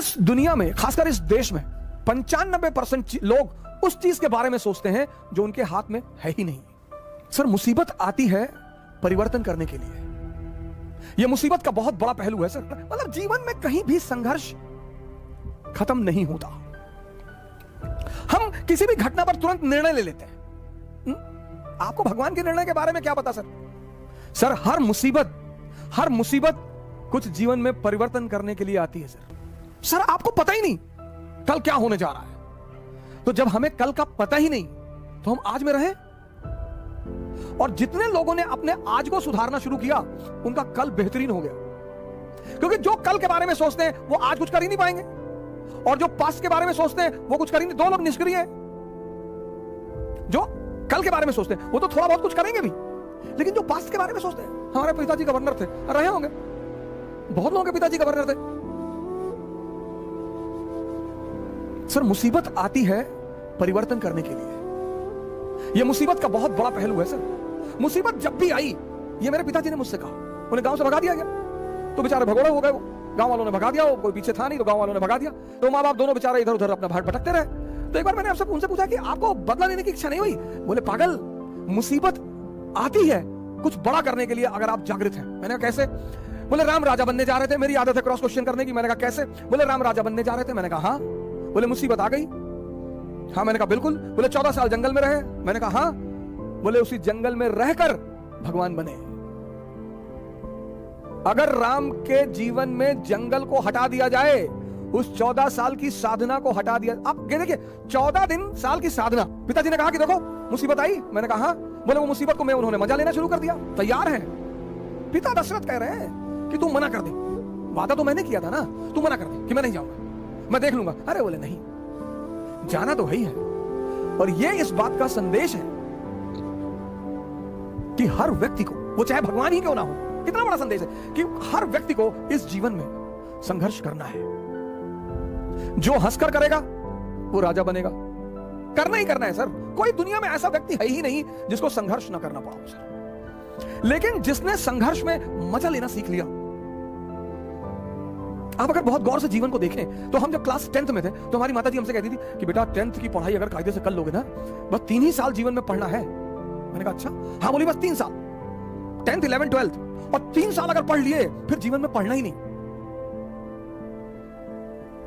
इस दुनिया में, खासकर इस देश में 95% लोग उस चीज के बारे में सोचते हैं जो उनके हाथ में है ही नहीं। सर, मुसीबत आती है परिवर्तन करने के लिए। यह मुसीबत का बहुत बड़ा पहलू है सर। मतलब जीवन में कहीं भी संघर्ष खत्म नहीं होता। हम किसी भी घटना पर तुरंत निर्णय ले लेते हैं। आपको भगवान के निर्णय के बारे में क्या पता सर? सर, हर मुसीबत कुछ जीवन में परिवर्तन करने के लिए आती है सर। आपको पता ही नहीं कल क्या होने जा रहा है। तो जब हमें कल का पता ही नहीं तो हम आज में रहें। और जितने लोगों ने अपने आज को सुधारना शुरू किया उनका कल बेहतरीन हो गया। क्योंकि जो कल के बारे में सोचते हैं वो आज कुछ कर ही नहीं पाएंगे, और जो पास्ट के बारे में सोचते हैं वो कुछ कर ही नहीं। दो लोग निष्क्रिय हैं। जो कल के बारे में सोचते हैं वो तो थोड़ा बहुत कुछ करेंगे भी, लेकिन जो पास्ट के बारे में सोचते हैं, हमारे पिताजी गवर्नर थे, रहे होंगे, बहुत लोगों के पिताजी गवर्नर थे। सर, मुसीबत आती है परिवर्तन करने के लिए। यह मुसीबत का बहुत बड़ा पहलू है सर। मुसीबत जब भी आई, ये मेरे पिताजी ने मुझसे कहा, उन्हें गांव से भगा दिया गया तो बेचारे भगोड़े हो गए। वो गांव वालों ने भगा दिया, वो कोई पीछे था नहीं तो गांव वालों ने भगा दिया। तो माँ बाप दोनों बेचारे इधर उधर अपना भाट भटकते रहे। तो एक बार मैंने आपसे उनसे पूछा कि आपको बदला लेने की इच्छा नहीं हुई? बोले, पागल, मुसीबत आती है कुछ बड़ा करने के लिए अगर आप जागृत हैं। मैंने कहा कैसे? बोले, राम राजा बनने जा रहे थे। मेरी आदत है क्रॉस क्वेश्चन करने की। मैंने कहा कैसे? बोले, राम राजा बनने जा रहे थे। मैंने कहा हाँ। बोले, मुसीबत आ गई? हाँ। मैंने कहा बिल्कुल। बोले, 14 साल जंगल में रहे? मैंने कहा हाँ। बोले, उसी जंगल में रहकर भगवान बने। अगर राम के जीवन में जंगल को हटा दिया जाए, उस 14 साल की साधना को हटा दिया, आप देखिए 14 साल की साधना। पिताजी ने कहा कि देखो मुसीबत आई। मैंने कहा हाँ। बोले, वो मुसीबत को मैं उन्होंने मजा लेना शुरू कर दिया। तैयार है। पिता दशरथ कह रहे हैं कि तू मना कर दे। वादा तो मैंने किया था ना, तू मना कर दे कि मैं नहीं जाऊंगा, मैं देख लूंगा। अरे बोले नहीं, जाना तो है ही है। और ये इस बात का संदेश है कि हर व्यक्ति को, वो चाहे भगवान ही क्यों ना हो, कितना बड़ा संदेश है कि हर व्यक्ति को इस जीवन में संघर्ष करना है। जो हंसकर करेगा वो राजा बनेगा। करना ही करना है सर। कोई दुनिया में ऐसा व्यक्ति है ही नहीं जिसको संघर्ष ना करना पड़ा सर। लेकिन जिसने संघर्ष में मजा लेना सीख लिया, आप अगर बहुत गौर से जीवन को देखें तो हम जब क्लास 10th में थे तो हमारी माता जी हमसे कहती थी कि बेटा 10th की पढ़ाई अगर कायदे से कर लोगे ना, बस 3 ही साल जीवन में पढ़ना है। मैंने कहा अच्छा? हाँ। बोली, बस 3 साल, 10th 11th 12th, और 3 साल अगर पढ़ लिए फिर जीवन में पढ़ना ही नहीं।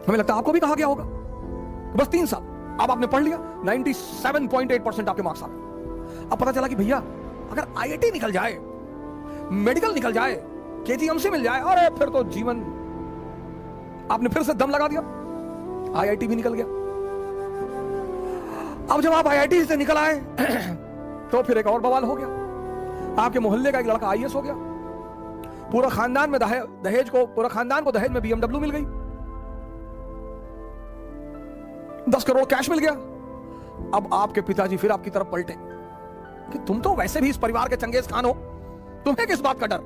हमें लगता है आपको भी कहा गया होगा बस 3 साल। अब आपने पढ़ लिया, 97.8% आपके मार्क्स आ गए। अब पता चला कि भैया अगर IIT निकल जाए, मेडिकल निकल जाए, KGMC मिल जाए, और फिर तो जीवन, आपने फिर से दम लगा दिया। IIT भी निकल गया। अब जब आप IIT से निकल आए तो फिर एक और बवाल हो गया। आपके मोहल्ले का एक लड़का IAS हो गया। पूरा खानदान में पूरा खानदान को दहेज में BMW मिल गई। 10 करोड़ कैश मिल गया। अब आपके पिताजी फिर आपकी तरफ पलटे कि तुम तो वैसे भी इस परिवार के चंगेज खान हो, तुम्हें किस बात का डर?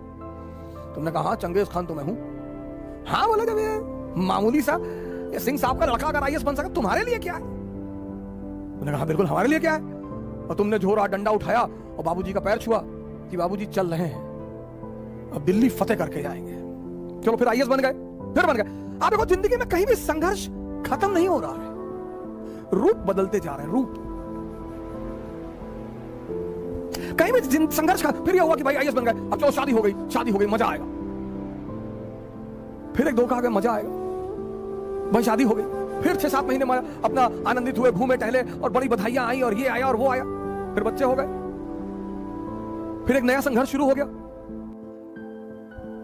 तुमने कहा हाँ, चंगेज खान तो मैं हूं। हाँ बोले, जब ये मामूली सा सिंह साहब का लड़का अगर IAS बन सका, तुम्हारे लिए क्या है? तुमने कहा बिल्कुल हमारे लिए क्या है। और तुमने झोरा डंडा उठाया और बाबूजी का पैर छुआ कि बाबूजी चल रहे हैं, अब दिल्ली फतेह करके जाएंगे। चलो फिर IAS बन गए, फिर बन गए। आप देखो जिंदगी में कहीं भी संघर्ष खत्म नहीं हो रहा है, रूप बदलते जा रहे हैं। रूप कहीं भी संघर्ष फिर यह हुआ कि भाई IAS बन गए, अब चलो शादी हो गई, मजा आएगा। फिर एक धोखा आ गया, मजा आएगा भाई, शादी हो गई। फिर 6-7 महीने अपना आनंदित हुए, घूमे टहले, और बड़ी बधाइयां आई, और ये आया और वो आया। फिर बच्चे हो गए, फिर एक नया संघर्ष शुरू हो गया।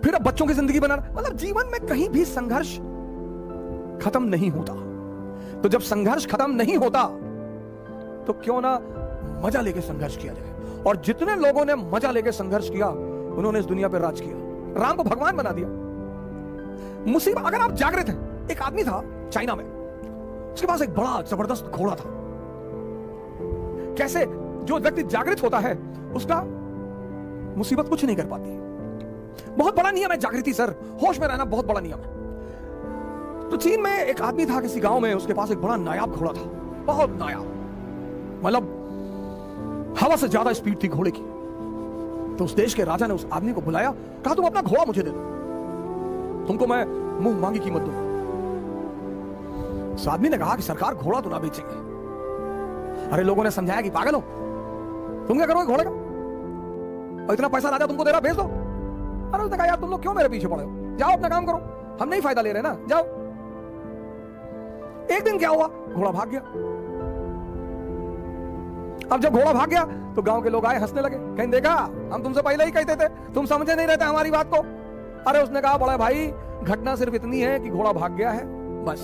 फिर अब बच्चों की जिंदगी बनाना। मतलब जीवन में कहीं भी संघर्ष खत्म नहीं होता। तो जब संघर्ष खत्म नहीं होता तो क्यों ना मजा लेके संघर्ष किया जाए। और जितने लोगों ने मजा लेके संघर्ष किया उन्होंने इस दुनिया पर राज किया, राम को भगवान बना दिया। मुसीबत, अगर आप जागृत हैं, एक आदमी था चाइना में, उसके पास एक बड़ा जबरदस्त घोड़ा था। कैसे? जो व्यक्ति जागृत होता है उसका मुसीबत कुछ नहीं कर पाती। बहुत बड़ा नियम है जागृति सर, होश में रहना बहुत बड़ा नियम है। तो चीन में एक आदमी था किसी गांव में, उसके पास एक बड़ा नायाब घोड़ा था, बहुत नायाब, मतलब हवा से ज्यादा स्पीड थी घोड़े की। तो उस देश के राजा ने उस आदमी को बुलाया, कहा तुम अपना घोड़ा मुझे दे दो, तुमको मैं मुंह मांगी कीमत दूंगा। उस आदमी ने कहा कि सरकार घोड़ा तो ना बेचेंगे। अरे लोगों ने समझाया कि पागल हो, तुम क्या करोगे घोड़े का, और इतना पैसा राजा तुमको दे रहा, भेज दो। अरे उसने कहा यार तुम लोग क्यों मेरे पीछे पड़े हो, जाओ अपना काम करो, हम नहीं फायदा ले रहे ना, जाओ। एक दिन क्या हुआ, घोड़ा भाग गया। अब जब घोड़ा भाग गया तो गांव के लोग आए, हंसने लगे, कहीं देखा हम तुमसे पहले ही कहते थे, तुम समझे नहीं रहते हमारी बात को। अरे उसने कहा बड़ा भाई घटना सिर्फ इतनी है कि घोड़ा भाग गया है, बस,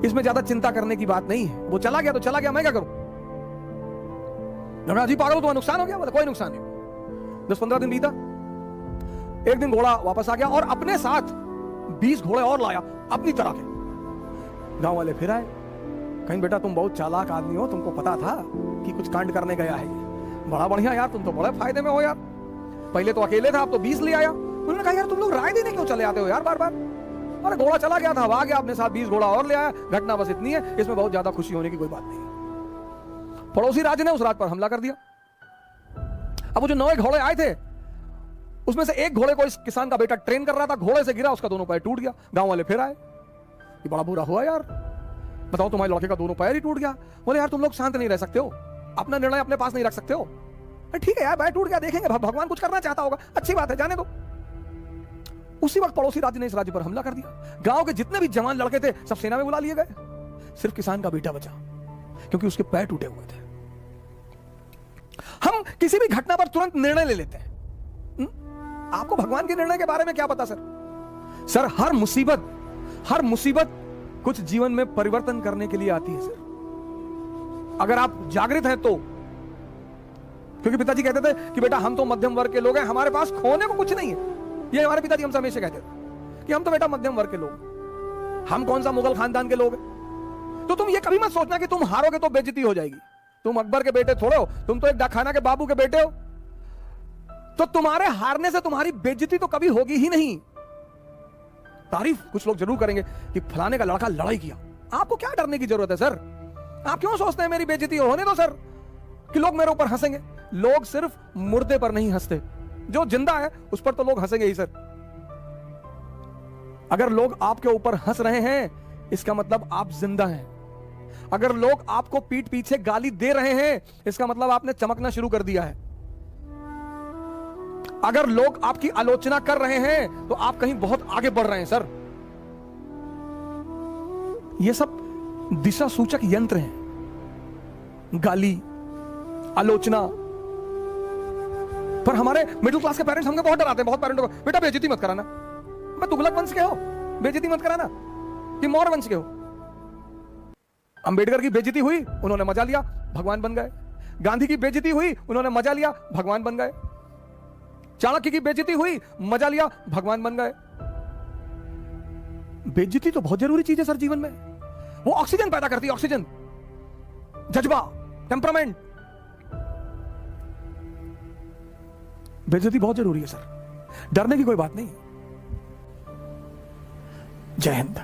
इसमें ज्यादा चिंता करने की बात नहीं है, वो चला गया तो चला गया, मैं क्या करूं। जी पागल हो, तुम्हारा नुकसान हो गया, बोले कोई नुकसान नहीं। 10-15 दिन बीता, एक दिन घोड़ा वापस आ गया और अपने साथ 20 घोड़े और लाया अपनी तरह के। गांव वाले फिर आए, कहीं बेटा तुम बहुत चालाक आदमी हो, तुमको पता था कि कुछ कांड करने गया है, बड़ा बढ़िया यार, तुम तो बड़े फायदे में हो यार, पहले तो अकेले था, अब तो 20 ले आया। उन्होंने कहा यार तुम लोग राय देने क्यों चले आते हो यार बार बार, अरे घोड़ा चला गया था, आ गया, अपने साथ 20 घोड़ा और ले आया, घटना बस इतनी है, इसमें बहुत ज्यादा खुशी होने की कोई बात नहीं। पड़ोसी राज्य ने उस रात पर हमला कर दिया। अब वो जो 9 घोड़े आए थे उसमें से एक घोड़े को इस किसान का बेटा ट्रेन कर रहा था, घोड़े से गिरा, उसका दोनों पैर टूट गया। गांव वाले फिर आए, ये बड़ा बुरा हुआ यार, बताओ तुम्हारे लड़के का दोनों पैर ही टूट गया। बोले यार तुम लोग शांत नहीं रह सकते हो, अपना निर्णय अपने पास नहीं रख सकते हो। ठीक है यार पैर टूट गया, देखेंगे, भगवान कुछ करना चाहता होगा, अच्छी बात है, जाने दो। उसी वक्त पड़ोसी राज्य ने इस राज्य पर हमला कर दिया। गांव के जितने भी जवान लड़के थे सब सेना में बुला लिए गए, सिर्फ किसान का बेटा बचा, क्योंकि उसके पैर टूटे हुए थे। हम किसी भी घटना पर तुरंत निर्णय ले लेते हैं। आपको भगवान के निर्णय के बारे में क्या पता सर? सर हर मुसीबत कुछ जीवन में परिवर्तन करने के लिए आती है सर, अगर आप जागृत हैं तो। क्योंकि पिताजी कहते थे कि बेटा हम तो मध्यम वर्ग के लोग हैं, हमारे पास खोने को कुछ नहीं है। ये हमारे पिताजी हमसे हमेशा कहते थे कि हम तो बेटा मध्यम वर्ग के लोग, हम कौन सा मुगल खानदान के लोग हैं। तो तुम ये कभी मत सोचना कि तुम हारोगे तो बेइज्जती हो जाएगी। तुम अकबर के बेटे थोड़े हो, तुम तो एक डाकखाना के बाबू के बेटे हो, तो तुम्हारे हारने से तुम्हारी बेइज्जती तो कभी होगी ही नहीं। तारीफ कुछ लोग जरूर करेंगे कि फलाने का लड़का लड़ाई किया। आपको क्या डरने की जरूरत है सर? आप क्यों सोचते हैं मेरी बेइज्जती होने दो सर, कि लोग मेरे ऊपर हंसेंगे। लोग सिर्फ मुर्दे पर नहीं हंसते, जो जिंदा है उस पर तो लोग हंसेंगे ही सर। अगर लोग आपके ऊपर हंस रहे हैं इसका मतलब आप जिंदा हैं। अगर लोग आपको पीठ पीछे गाली दे रहे हैं इसका मतलब आपने चमकना शुरू कर दिया है। अगर लोग आपकी आलोचना कर रहे हैं तो आप कहीं बहुत आगे बढ़ रहे हैं सर। ये सब दिशा सूचक यंत्र हैं, गाली, आलोचना। पर हमारे मिडिल क्लास के पेरेंट्स हमको बहुत डराते हैं, बहुत पेरेंट्स को, बेटा बेइज्जती मत कराना, मैं तुगलक वंश के हो, बेइज्जती मत कराना, कि मौर्य वंश के हो। अंबेडकर की बेइज्जती हुई, उन्होंने मजा लिया, भगवान बन गए। गांधी की बेइज्जती हुई, उन्होंने मजा लिया, भगवान बन गए। चाणक्य की बेइज्जती हुई, मजा लिया, भगवान बन गए। बेइज्जती तो बहुत जरूरी चीज है सर जीवन में, वो ऑक्सीजन पैदा करती है, ऑक्सीजन, जज्बा, टेम्परामेंट। बेइज्जती बहुत जरूरी है सर, डरने की कोई बात नहीं। जय हिंद।